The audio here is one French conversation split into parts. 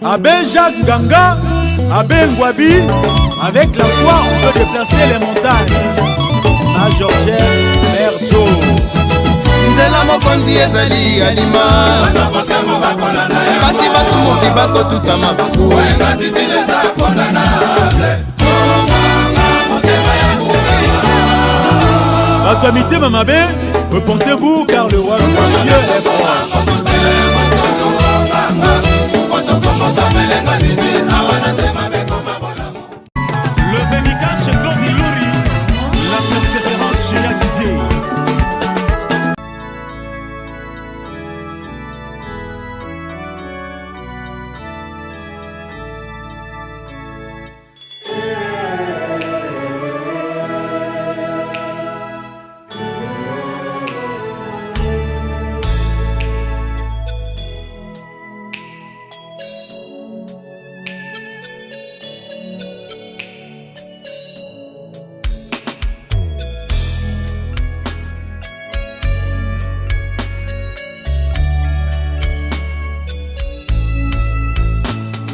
Abbé Jacques Ganga, Abbé Ngwabi, avec la foi on peut déplacer les montagnes. Major Merzo Nzela mokonzi ezali alima kasi basumuki bakotuta mabaku Bakamité Mamabé, repentez-vous car le roi de Dieu est fort. Le Vénica chez Claude Ilouri, la persévérance chez Yadidier.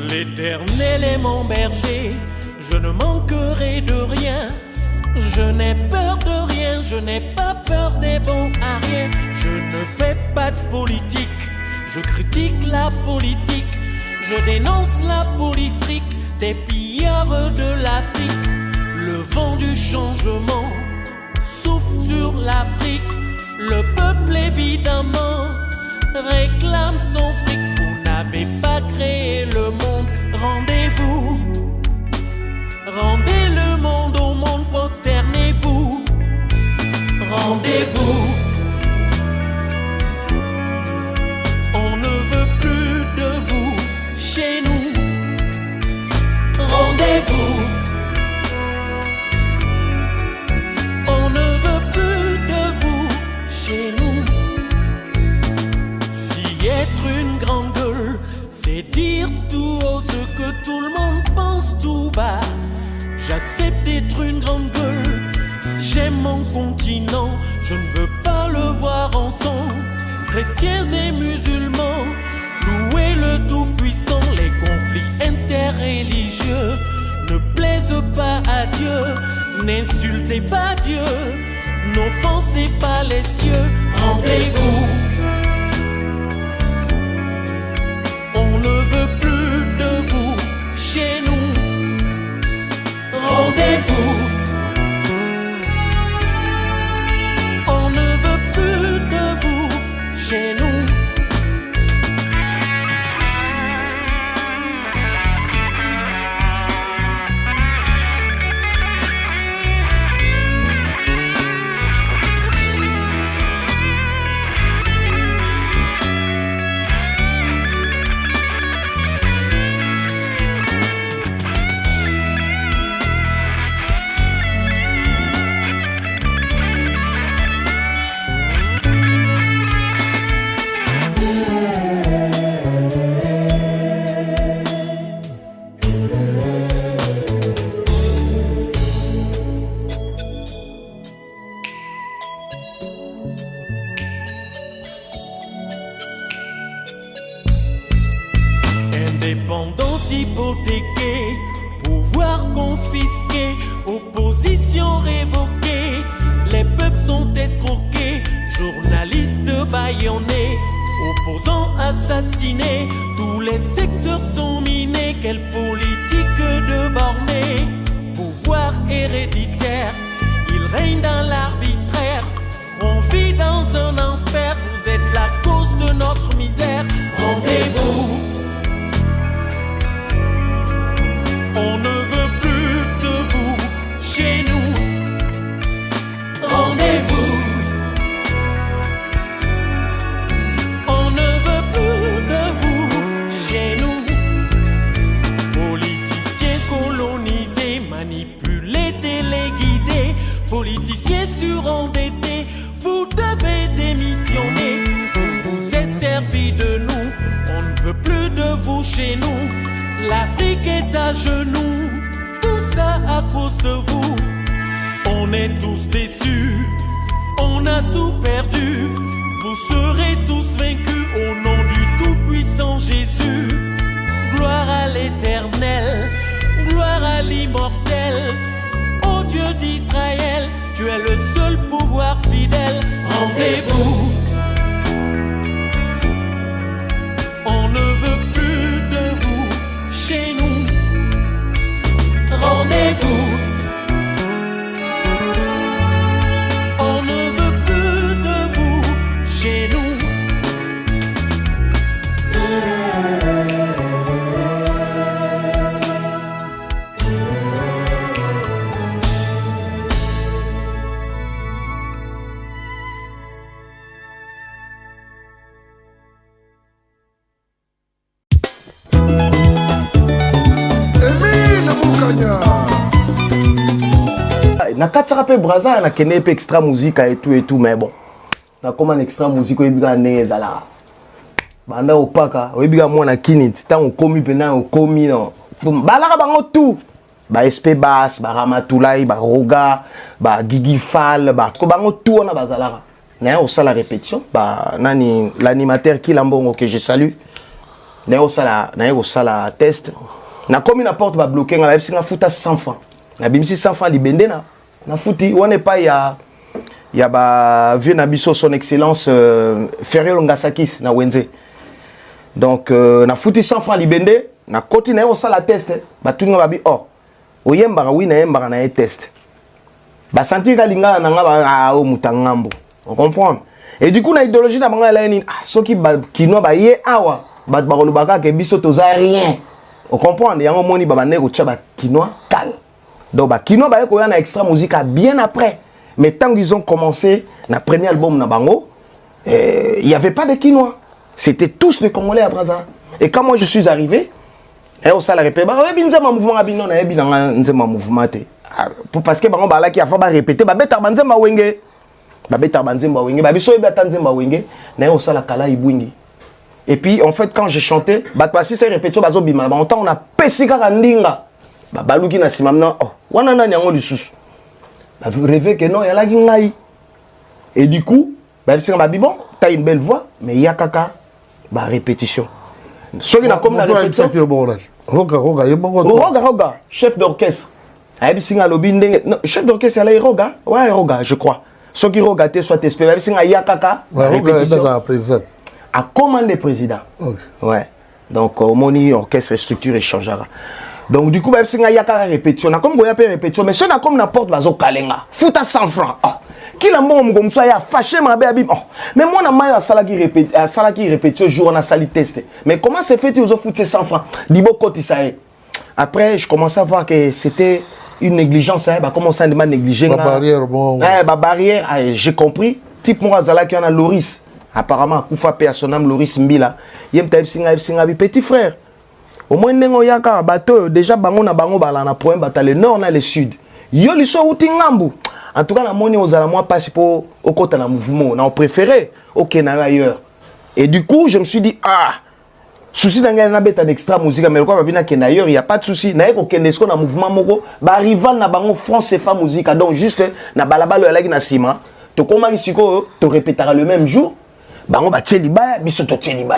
L'Éternel est mon berger, je ne manquerai de rien. Je n'ai peur de rien, je n'ai pas peur des bons à rien. Je ne fais pas de politique, je critique la politique. Je dénonce la politique des pillards de l'Afrique. Le vent du changement souffle sur l'Afrique. Le peuple évidemment réclame son fric. Vous n'avez pas créé le monde, rendez-vous. Rendez le monde au monde, prosternez-vous. Rendez-vous. On ne veut plus de vous chez nous. Rendez-vous. On ne veut plus de vous chez nous. Si être une grande gueule, c'est dire tout haut ce que tout le monde pense tout bas. J'accepte d'être une grande gueule, j'aime mon continent, je ne veux pas le voir ensemble. Chrétiens et musulmans, louez le Tout-Puissant. Les conflits interreligieux ne plaisent pas à Dieu. N'insultez pas Dieu, n'offensez pas les cieux. Rendez-vous. On ne veut plus de vous chez nous. Rendez-vous. On ne veut plus de vous chez nous. Indépendance hypothéquée, pouvoir confisqué, opposition révoquée, les peuples sont escroqués, journalistes bâillonnés, opposants assassinés, tous les secteurs sont minés. Quelle politique de bornée, pouvoir héréditaire, il règne dans l'arbitraire. On vit dans un enfer, vous êtes la cause de notre misère. Rendez-vous. On ne veut plus de vous chez nous. Rendez-vous. On ne veut plus de vous chez nous. Politiciens colonisés, manipulés, téléguidés, politiciens surendettés, vous devez démissionner. Vous vous êtes servi de nous, on ne veut plus de vous chez nous. L'Afrique est à genoux, tout ça à cause de vous. On est tous déçus, on a tout perdu. Vous serez tous vaincus au nom du Tout-Puissant Jésus. Gloire l'immortel. Ô Dieu d'Israël, tu es le seul pouvoir fidèle. Rendez-vous. On ne veut plus de vous chez nous. Rendez-vous. On ne veut plus de vous chez nous. Na kataka pe braza na kene pe extra musique et tout mais bon na comment extra musique oyebiga ndenge ezala banda opaka oyebiga mwana kinit tant okomi pena okomi non balaka bango tout ba SP bass ba Ramatulai ba Roga ba Gigi Fall ba ko bango tout na bazalaka na au sala répétition ba nani l'animateur qui lambongo que je salue na au sala test na komi na porte ba bloquer nga singa futa 100 francs na bimisi 100 francs libende na fouti on n'est pas il y a ba vieux nabiso son excellence Ferriol Ngasakis na Wenze donc na fouti 100 francs libende na koti na yo sala test ba tunga ba bi oh oyemba oui na yemba na test ba sentir ka linga na nga ba o mutangambo on comprend et du coup na idéologie na banga la ni soki ba kino ba ye awa ba kolobaka ke biso toza rien on comprend yango moni ba bandeko tcha ba kino kal. Donc, Kino Baye Koya extra musique bien après. Mais tant qu'ils ont commencé, le premier album Nabango, il n'y avait pas de Kinois. C'était tous des Congolais à Brazza. Et quand moi je suis arrivé, et au salaire répété, mouvement mouvement parce que bango bala qui a fait répéter, beta banzemba wenge, beta banzemba wenge, babiso beta nzemba wenge, na au salaire kala ibwingi. Et puis en fait quand j'ai chanté, si c'est répétition bazo bima, on a pesika kandinga. Baluki na simamna oh wana nani yango lisusu ba rêver que non yala ngai et du coup ba singa ba bon t'as une belle voix mais ya kaka ba répétition soki na comme na répétition roga chef d'orchestre a singa lobi ndenge chef d'orchestre yala roga ouais roga je crois soki roga te soit espé ba singa ya kaka roga président à commander président ouais donc au moni orchestre structure échangera. Donc du coup, bah, c'est une répétition. On a comme une répétition, mais si on a comme n'importe bazo kalenga, fouta 100 francs. Qui l'a mon comme ça, il a fâché ma bébé. Mais moi, on a mal à sala qui répétition jour on a sali testé. Mais comment c'est fait ils ont foutu 100 francs? Dibo côté ça. Après, je commençais à voir que c'était une négligence. Bah comment ça demande négliger? La barrière, bon. Bah barrière, j'ai compris. Type moi Zala qui en a Loris. Apparemment, Koufa P à son âme Loris Mbila. Yem taïb singa petit frère. Au moins nengo yaka bateau déjà bango na bango bala na point bata le nord na le sud yo liso uti ngambu en tout cas la moni aux ala moi passe pour au côté na mouvement na préféré OK na ailleurs et du coup je me suis dit ah souci d'anga na beta d'extra musique mais quoi babina que d'ailleurs il y a pas de souci na eko kendesko na mouvement moko ba rival na bango France CFA musique donc juste na balabalo elaki na sima to komaki siko to répétera le même jour bango ba tsheliba biso to tsheliba.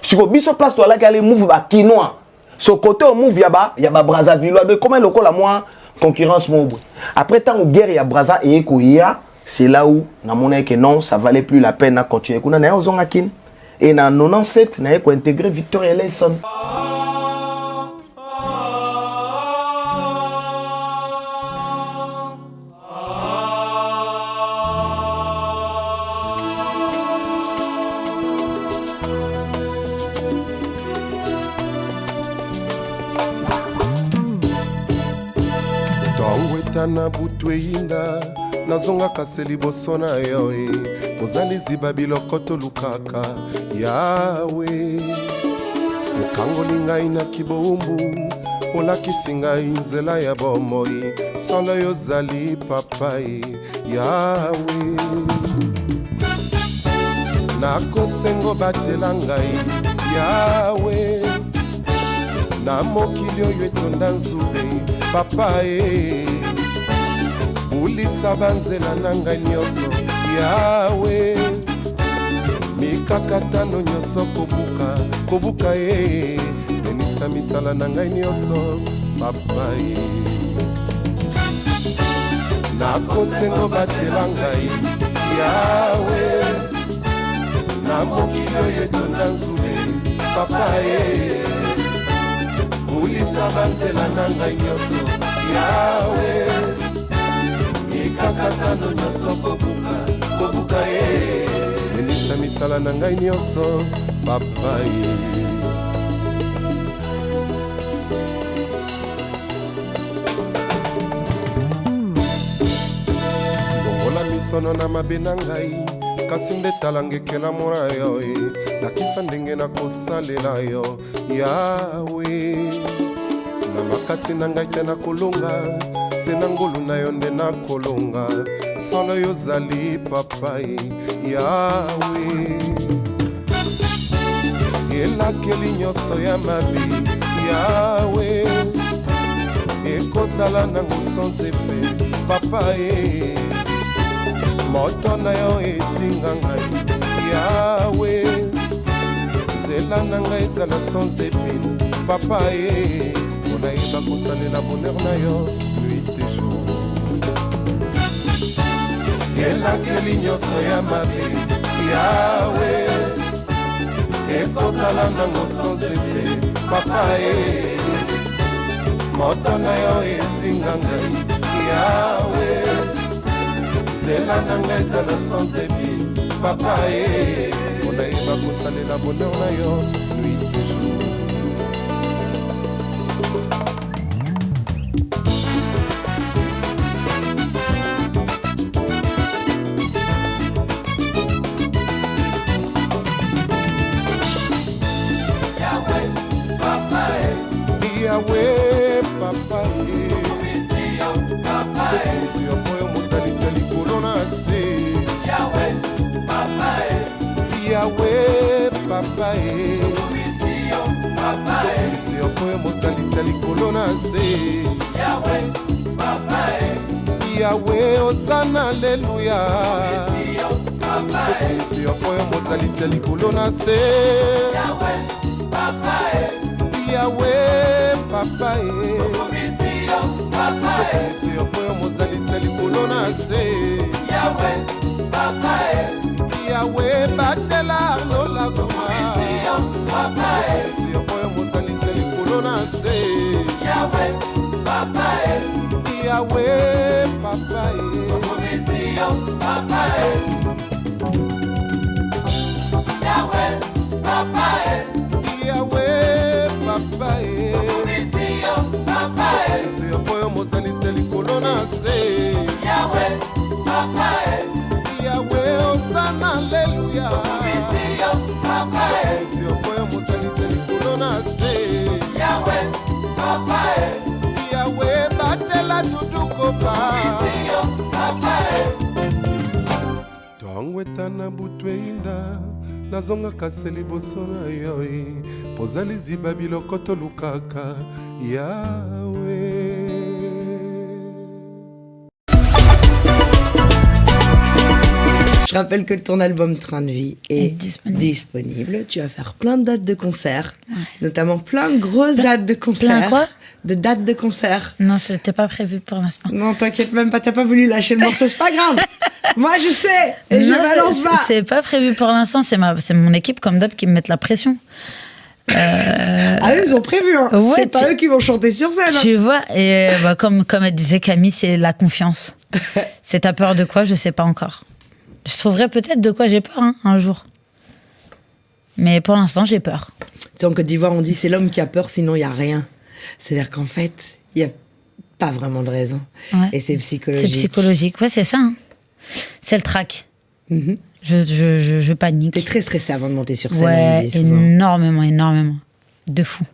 Si vous avez place, vous allez move à Kinois. Ce côté, on move, il y a Brazzaville. Comment le col à moi, concurrence move. Après, tant que guerre, il y a Brazza et Ekoya. C'est là où, na monnaie que non, ça valait plus la peine à continuer. On a aux Ongakin. Et dans 97, on a intégré Victoria Lesson. na butu eyinda nazonga kase liboso na yo bozali ziba biloko tolukaka yawe okangoli ngai na kibombu olakisi ngai nzela ya bomoi solo yozali papai yawe nakosengo batela ngai yawe na mokili oyo etonda nzube papae bulisa banzela na ngai nyonso yawe mikakatano nyonso kobuka ye enisa misala na ngai nyonso papai nakosengo batela ngai yawe na mokili oyo etonda nzube papaye bulisa banzela na ngai nyonso yawe mikakatano nyonso kobuka ye elisa misala na ngai nyonso papaye sono na mabe na ngai kasi nde tala ngekela mona yo nakisa ndenge nakosalela yo yawe na makasi na ngai te nakolonga se na ngolu na yo nde nakolonga solo yozali papai yawe elakeli nyonso ya mabe yawe ekozala nango sans efe papai moto na yo esinga ngai yawe nzela na ngai ezala sans épine papa ye mpona yeba kosalela bonheur na yo nuit et jour elakeli nyonso ya mabe yawe ekozala nango sans épine papa ye moto na yo esinga ngai yawe zela nanga ezala sans ebi papa ye mpona yeba kosalela bonheur na yo nuit et jour Yahweh papa ye Yahweh papa ye Yahweh papa komisi okoyo mozalisa likolo na se Yahweh papa Yahweh osana alleluya komisi okoyo mozalisa likolo na se Yahweh papa Yahweh papa komisi okoyo mozalisa likolo na se Yahweh papa Yahweh batela lola kuma komisi okoyo mozalisa likolo na se Yahweh papa Yahweh papa komisi papa Yahweh papa Yahweh papa komisi okoyo mozalisa likolo na se Yahweh papa Yahweh osana alleluya komisi okoyo mozalisa likolo na se Yahweh papa Yahweh batela dudukopa ntongo etana butu eyinda nazongaka se liboso na yo poza liziba biloko tolukaka Yahweh. Je rappelle que ton album Train de vie est disponible. Tu vas faire plein de dates de concert, notamment plein de grosses dates de concert. Plein quoi? De dates de concert. Non, c'était pas prévu pour l'instant. Non, t'inquiète même pas, t'as pas voulu lâcher le morceau, c'est pas grave. Moi, je sais, et je balance pas. C'est pas prévu pour l'instant, c'est mon équipe comme d'hab qui me mettent la pression. Ah, eux, ils ont prévu, hein. Ouais, c'est pas eux qui vont chanter sur scène. Tu vois, et comme elle disait Camille, c'est la confiance. C'est ta peur de quoi? Je sais pas encore. Je trouverai peut-être de quoi j'ai peur un jour. Mais pour l'instant, j'ai peur. Tu sais, en Côte d'Ivoire, on dit c'est l'homme qui a peur, sinon il n'y a rien. C'est-à-dire qu'en fait, il n'y a pas vraiment de raison. Ouais. Et c'est psychologique. C'est psychologique, ouais, c'est ça. Hein. C'est le trac. Mm-hmm. Je panique. T'es très stressée avant de monter sur scène. Ouais, énormément. De fou.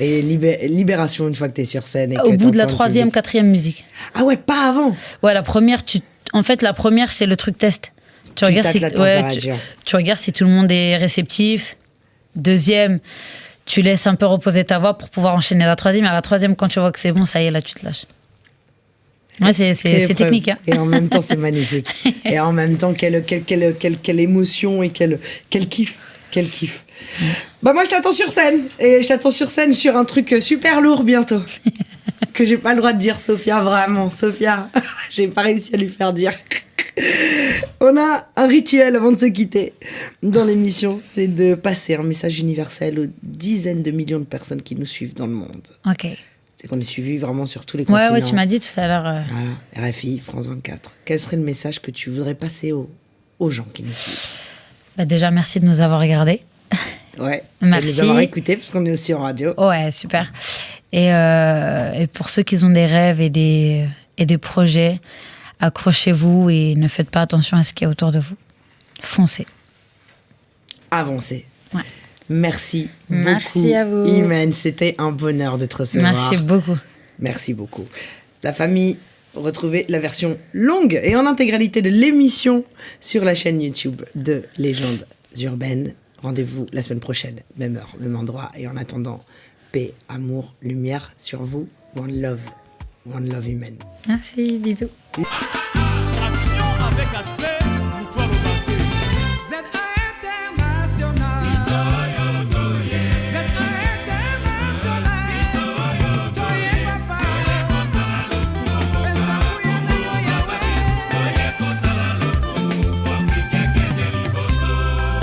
Et libération une fois que t'es sur scène. Et au bout de la 3e, 4e musique. Ah ouais, pas avant. Ouais, la première, c'est le truc test. Tu regardes si tout le monde est réceptif. 2e, tu laisses un peu reposer ta voix pour pouvoir enchaîner la 3e. Et à la 3e, quand tu vois que c'est bon, ça y est, là, tu te lâches. Ouais, c'est technique. Hein. Et en même temps, c'est magnifique. Et en même temps, quelle émotion et quel kiff. Quel kiff. Bah moi, je t'attends sur scène. Et je t'attends sur scène sur un truc super lourd bientôt. que j'ai pas le droit de dire Sophia, vraiment. Sophia, j'ai pas réussi à lui faire dire. On a un rituel avant de se quitter dans l'émission, c'est de passer un message universel aux dizaines de millions de personnes qui nous suivent dans le monde. Ok. C'est qu'on est suivi vraiment sur tous les continents. Ouais, tu m'as dit tout à l'heure. Voilà, RFI, France 24. Quel serait le message que tu voudrais passer aux gens qui nous suivent? Bah déjà, merci de nous avoir regardés. Ouais, merci. De nous avoir écoutés, parce qu'on est aussi en radio. Ouais, super. Et pour ceux qui ont des rêves et des projets, accrochez-vous et ne faites pas attention à ce qu'il y a autour de vous. Foncez. Avancez. Ouais. Merci beaucoup. Merci à vous. Imen, c'était un bonheur de te recevoir. Merci beaucoup. Merci beaucoup. La famille, retrouvez la version longue et en intégralité de l'émission sur la chaîne YouTube de Légendes Urbaines. Rendez-vous la semaine prochaine, même heure, même endroit. Et en attendant, paix, amour, lumière sur vous. One love Imen. Merci, bisous. Action avec aspect, pour toi le marqué.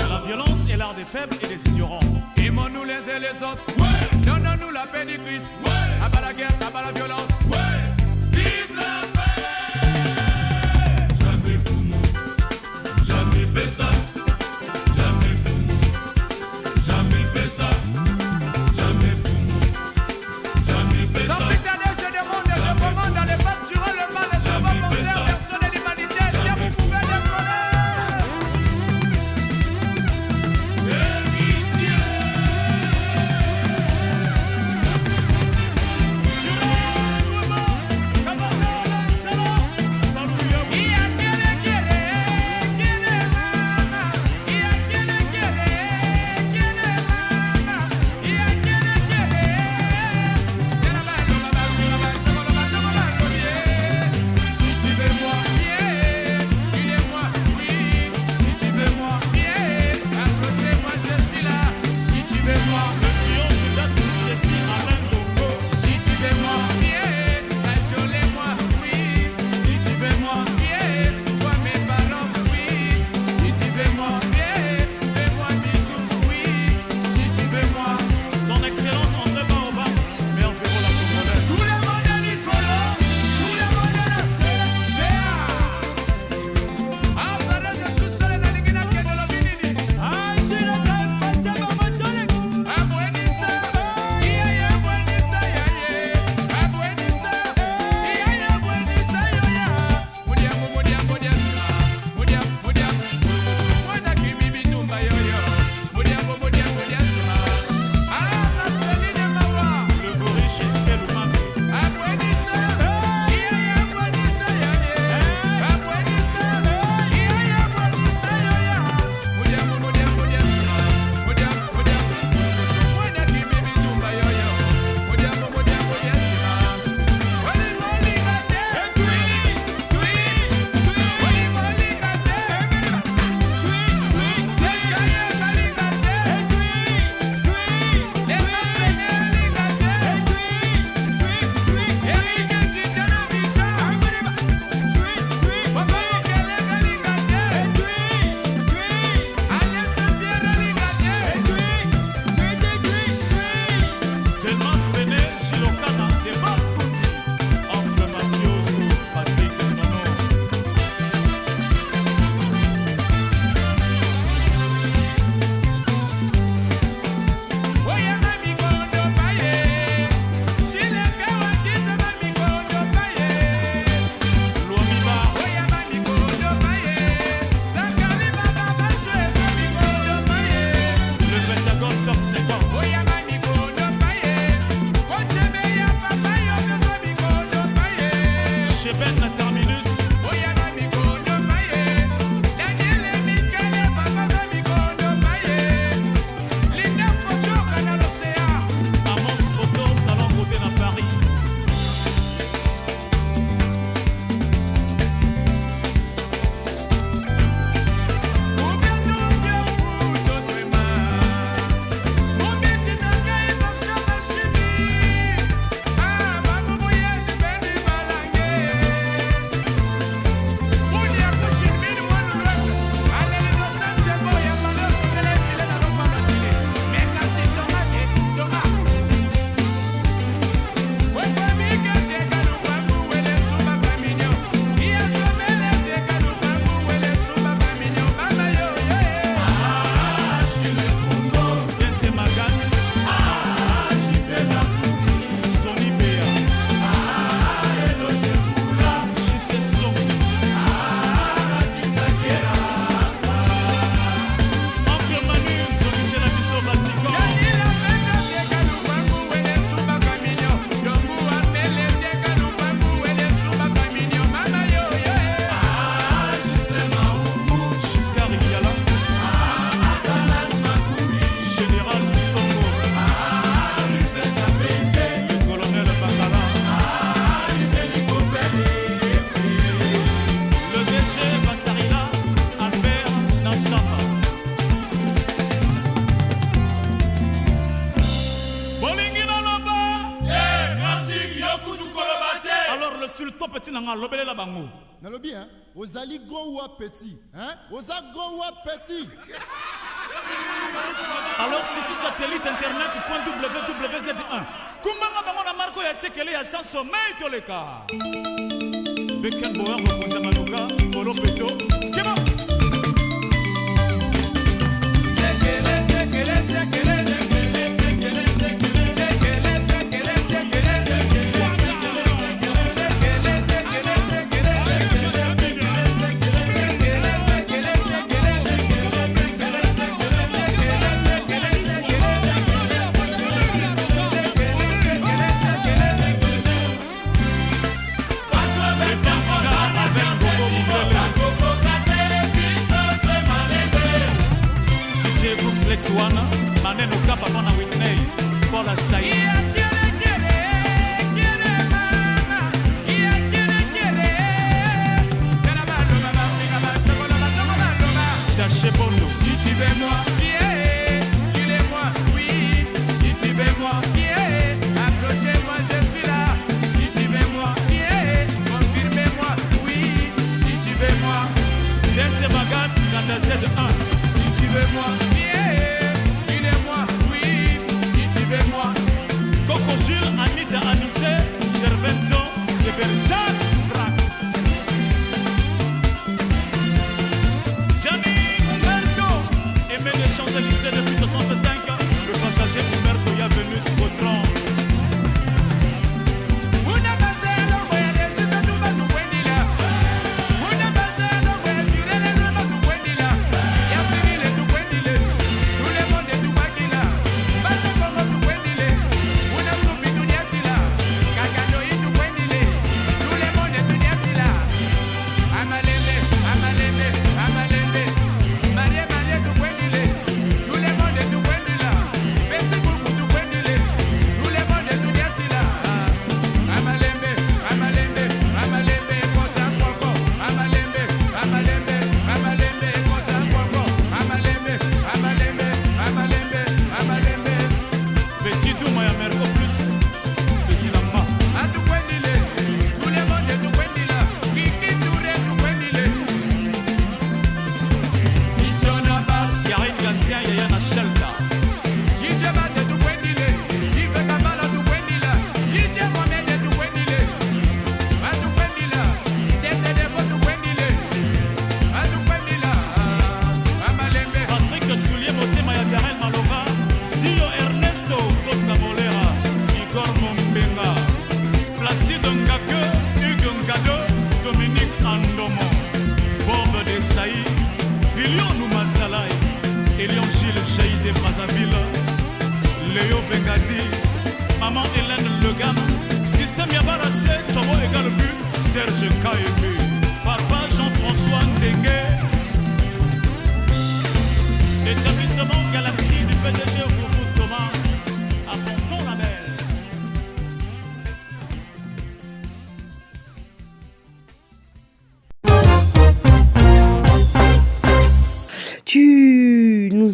La violence est l'art des faibles et des ignorants. Aimons-nous les uns les autres. Ouais. Donnons-nous la paix du Christ. Ouais. Abat la guerre, abat la violence. Ouais. Vive la paix. Jamais Fumo, jamais Bessa. Jamais Fumo, jamais Bessa. Jamais Fumo, jamais Bessa. Sans pitaner, je demande et je commande à les femmes tuer le mal et je vais penser à personne de l'humanité. Bien vous pouvez décoller. Alors le sultan petit n'a pas l'obélé la bango. Nalobi hein, aux ali grand ou petit, hein, aux grand ou petit. Alors si c'est satellite internet .wwz1. Kumbanga bango na marco ya tsekele ya sans sommeil toleka. Beken boer bokonza manuka, folo peto. Kema. Tsekele tsekele tsekele. Lex Wana, maneno kapa pana Whitney, Paula Saïd. Si tu veux moi, viens, dis-le-moi, oui. Si tu veux moi, viens, approchez-moi, je suis là. Si tu veux moi, viens, confirmez-moi, oui. Si tu veux moi, Dance Bagat, Ganda Z1. Si tu veux moi, viens, dis-le-moi, oui. Si tu veux moi, Coco Jules, Anita Anissé, Gervenzo, Libertad, Franck. Les Champs-Élysées depuis 65, le passager Humberto y a venu Scotron.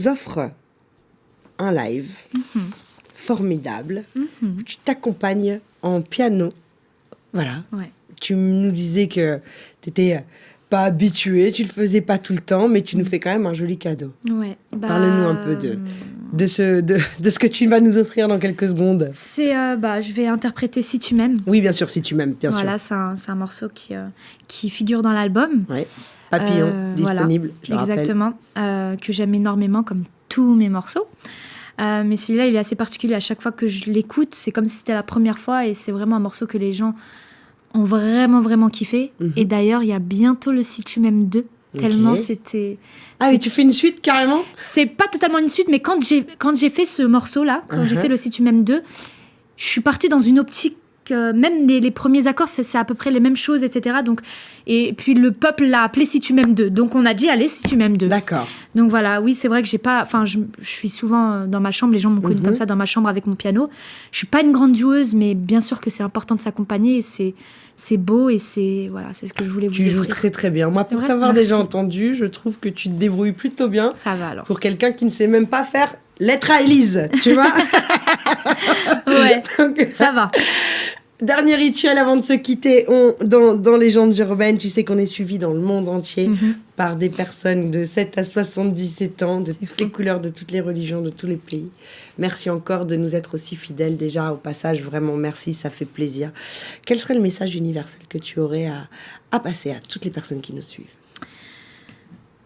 Offre un live formidable où tu t'accompagnes en piano. Voilà. Ouais. Tu nous disais que tu n'étais pas habituée, tu le faisais pas tout le temps, mais tu nous fais quand même un joli cadeau. Ouais. Parle-nous un peu de ce que tu vas nous offrir dans quelques secondes. C'est, je vais interpréter Si tu m'aimes. Oui, bien sûr, Si tu m'aimes, bien sûr. Voilà, c'est un morceau qui figure dans l'album. Ouais. Papillon, disponible, voilà, je le rappelle. Exactement, que j'aime énormément, comme tous mes morceaux. Mais celui-là, il est assez particulier. À chaque fois que je l'écoute, c'est comme si c'était la première fois, et c'est vraiment un morceau que les gens ont vraiment, vraiment kiffé. Et d'ailleurs, il y a bientôt le Si tu m'aimes 2, tellement c'était... Ah, mais tu fais une suite, carrément ? C'est pas totalement une suite, mais quand j'ai fait ce morceau-là, quand j'ai fait le Si tu m'aimes 2, je suis partie dans une optique même les premiers accords, c'est à peu près les mêmes choses, etc. Donc, et puis le peuple l'a appelé Si tu m'aimes 2. Donc on a dit, allez, Si tu m'aimes 2. D'accord. Donc voilà, oui, c'est vrai que j'ai pas... Enfin, je suis souvent dans ma chambre, les gens m'ont connue comme ça, dans ma chambre avec mon piano. Je suis pas une grande joueuse, mais bien sûr que c'est important de s'accompagner, et c'est beau, et c'est ce que je voulais vous offrir. Tu joues très très bien. Moi, pour t'avoir déjà entendu, je trouve que tu te débrouilles plutôt bien. Ça va alors. Pour quelqu'un qui ne sait même pas faire lettre à Élise, tu vois. Ouais, Donc, ça va. Dernier rituel avant de se quitter, dans Légendes urbaines, tu sais qu'on est suivi dans le monde entier par des personnes de 7 à 77 ans, de toutes les couleurs, de toutes les religions, de tous les pays. Merci encore de nous être aussi fidèles déjà au passage, vraiment merci, ça fait plaisir. Quel serait le message universel que tu aurais à passer à toutes les personnes qui nous suivent?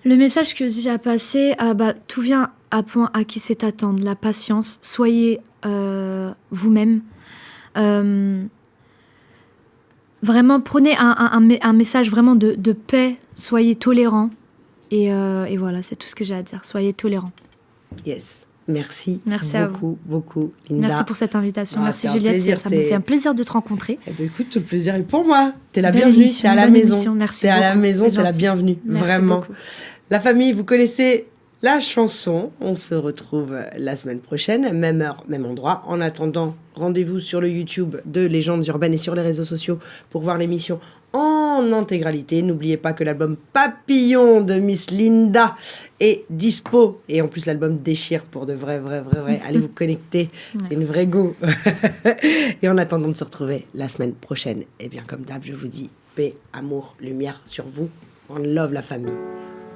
Le message que j'ai à passer, tout vient à point à qui sait attendre, la patience, soyez vous-même. Vraiment, prenez un message vraiment de paix, soyez tolérants. Et voilà, c'est tout ce que j'ai à dire, soyez tolérants. Yes, merci beaucoup, beaucoup, Linda. Merci pour cette invitation, merci Juliette, Juliette, ça me fait un plaisir de te rencontrer. Eh ben, écoute, tout le plaisir est pour moi. T'es la Belle bienvenue, émission, t'es à la bonne maison. émission, merci t'es à la beaucoup, maison, c'est t'es la gentil. bienvenue, Merci vraiment. beaucoup. La famille, vous connaissez la chanson. On se retrouve la semaine prochaine, même heure, même endroit. En attendant, rendez-vous sur le YouTube de Légendes urbaines et sur les réseaux sociaux pour voir l'émission en intégralité. N'oubliez pas que l'album Papillon de Miss Linda est dispo. Et en plus, l'album déchire pour de vrai. Allez vous connecter. C'est une vraie go. Et en attendant de se retrouver la semaine prochaine, eh bien, comme d'hab, je vous dis paix, amour, lumière sur vous. One love la famille.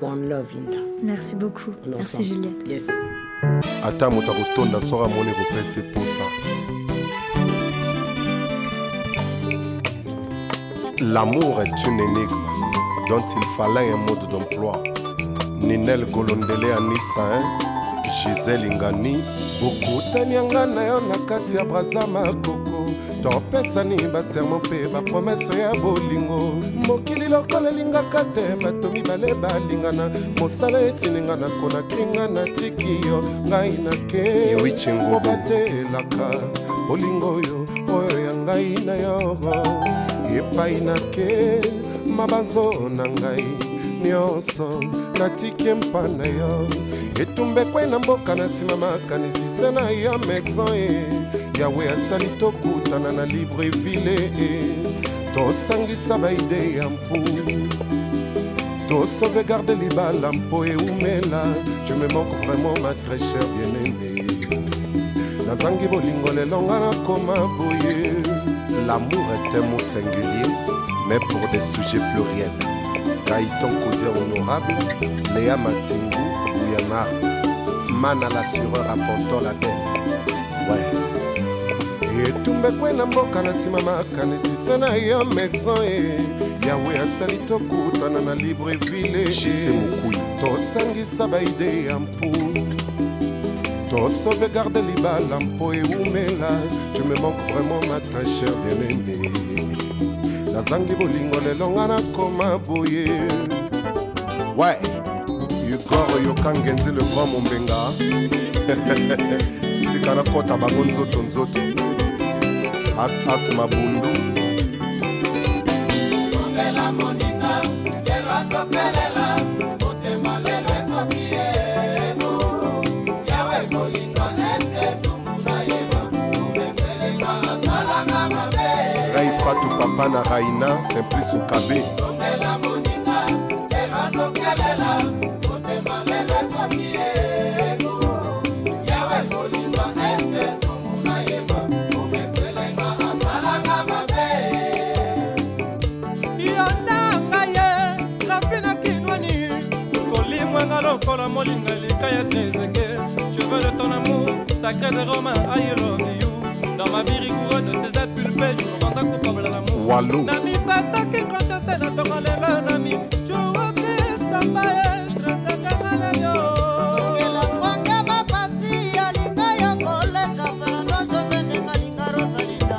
One love Linda. Merci beaucoup. Merci Juliette. Yes. ata moto akotonda soka amoni kopesa eposa. L'amour est une énigme dont il fallait un mode d'emploi. Ninel Golondele Anissa, Gisèle Ingani, bokutani yanga na yo na kati ya Brazama Koko. Topesani basermo mpe bapromese ya bolingo. Mokili lokola elingaka te bato mibale balingana. Mosala etininga na kona kinga na tiki yo ngai na ke obatelaka bolingo oyo ya ngai na yo. Epai na ke mabanzo na ngai nyonso natiki mpa na yo. Etumbe kwe na mboka na nsima makanisi se na yo mexon yawe asali tokutana na Libreville. Tosangisa baide ya mpu tosauvegarde libala mpo eumela. Je me manque vraiment ma très chère bien-aimée. Nazangi bolingo lelonga nakoma boye. L'amour est un mot singulier, mais pour des sujets pluriels. Gaëtan Causé honorable, Léa Matingu, Ouyamar, Mana l'assureur à Ponton la belle. Ouais. Et tout me kwe na mboka na sima makanisi sana yo mexon yawe asali tokutana na Libreville. Jise Mukui tosangisa baide ya mpu sauvegarde libala mpo eumela. Je me manque vraiment ma très chère bien-aimée. Nazangi bolingo lelonga nakoma boye. Ouais, Igor Yokangenzi le grand Mombenga. Tika na kota bango nzoto nzoto. As mabundu. Sombela moninga, elwa sokelela. Fatou Papa na Raina, Simplice Okabe. Je veux de ton amour, sacré de Romain, I love you. Dans ma vie rigoureuse de tes apulpes, je me rends coupable à l'amour. Walou. Nami pasa qui grandit c'est dans ton lelo nami. Tu vois plus ta paille, je te donne yo. Songela franga mapasi alinga yokole kafana chose ne kalinga rosalinda.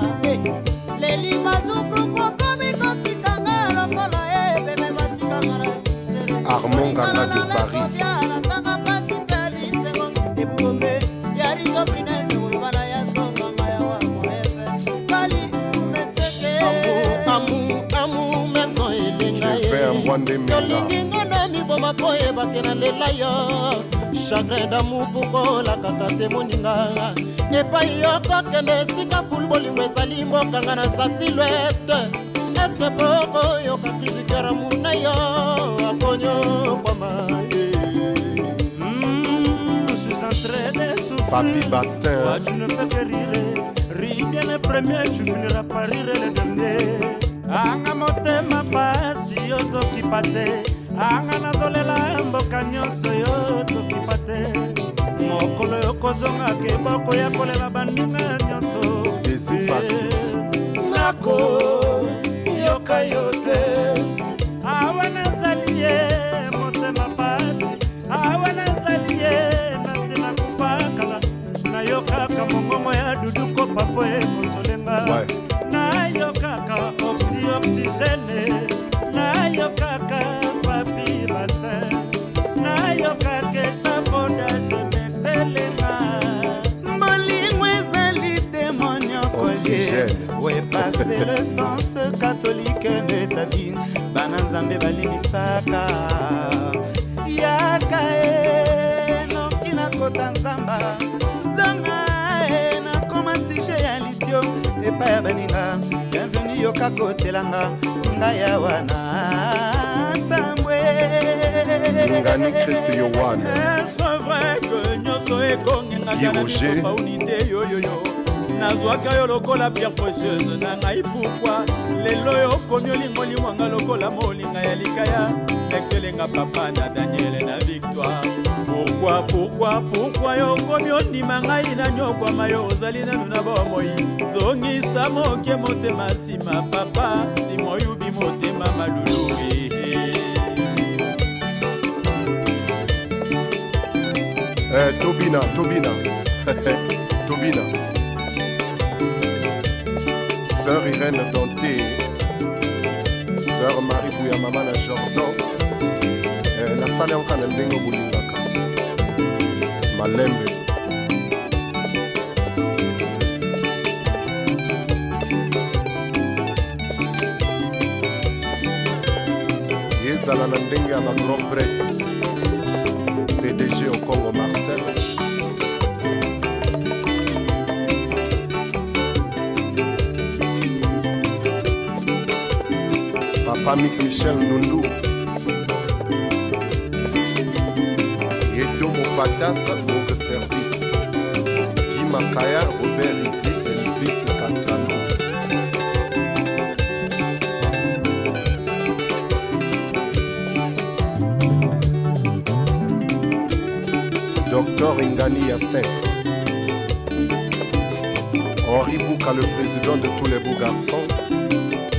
Leli mazupu komi kotikanga lokola bebe matikanga la. Armand Gana de Paris. Tolingingo na miboma po ebake na lela yo. Chagrin d'amour pukola kaka te moninga. Epai yo kokende esika fulu bolingo ezali mbokanga na sa silhouette. Eske poko yo kakritikera muna yo akonyo kwa maye. Je suis un serais d'essouffler. Papi Bastin. Toi tu ne fais que rire. Ris bien le premier, tu finiras par rire le dernier. Anga motema pasi yo soki pate. Anga nazolela mboka nyonso yo soki pate. Mokolo yo kozonga ke boko ya kolela baninga nyonso. Desi pasi. Nako yoka yote. Awa nazali ye motema pasi. Awa nazali ye nasi nakufakala. Nayokaka mongongo ya duduko papo ekosolenga. Nayokaka oxygène. Nayokaka papi bassin. Nayokaka échafaudage m'excelenga. Molingo ezali démonio koye. Ouais passer le sens catholique de ta vie. Bananzambe balimisaka. Yaka noki nakota nzamba. Zonga na koma sujet ya litio. Epa ya baninga. Bienvenue yoka kotelanga. Ngaya wana sambwe. Ngani Chris Yowane. C'est vrai que nyoso ekongi ngana niso pa unité yo yo yo. Nazwaka yo lokola pierre précieuse na ngai pourquoi lelo yo komi olingoli mwanga lokola molinga ya likaya excelenga papa na Daniel na Victoire. Pourquoi yo komi ondima ngai na nyokwama yo ozali nanu na bomoi zongisa moke motema nsima papa simo yubi motema malulu. Tobina Sœur Irène Danté, Sœur Marie Bouya Mama na Jordan, la salle en canne ndengo bulingaka Malembe. Yezala na ndenge ya ba grand prêtre PDG au Congo Marcel. Papa Michel Ndundu Yedo Mopatas Moke Service Guy Makaya Robert Rizzi Elvis Castano. Docteur Ingani Yasset Henri Bouka, le président de tous les beaux garçons.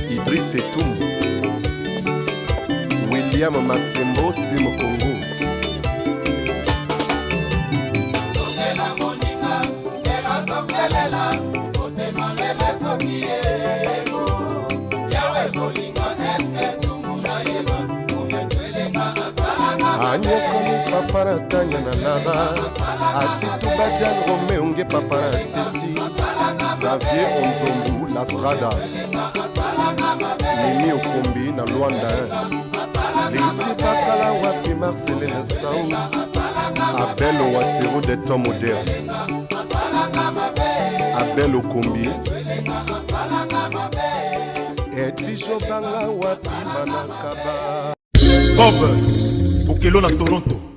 Idriss Etoum William Massembo Simo Congo. Anyokomi papa na Tanya na Lara Asitu Badian Romeo nge papa na Stacy Xavier Onzombu La Strada Mimi Okombi na Luanda Liti Bakala wapi Marcelina Saus Abel Owasero de temps moderne Abel Okombi Edwige Obanga wapi Manakaba Bob Okelo na Toronto.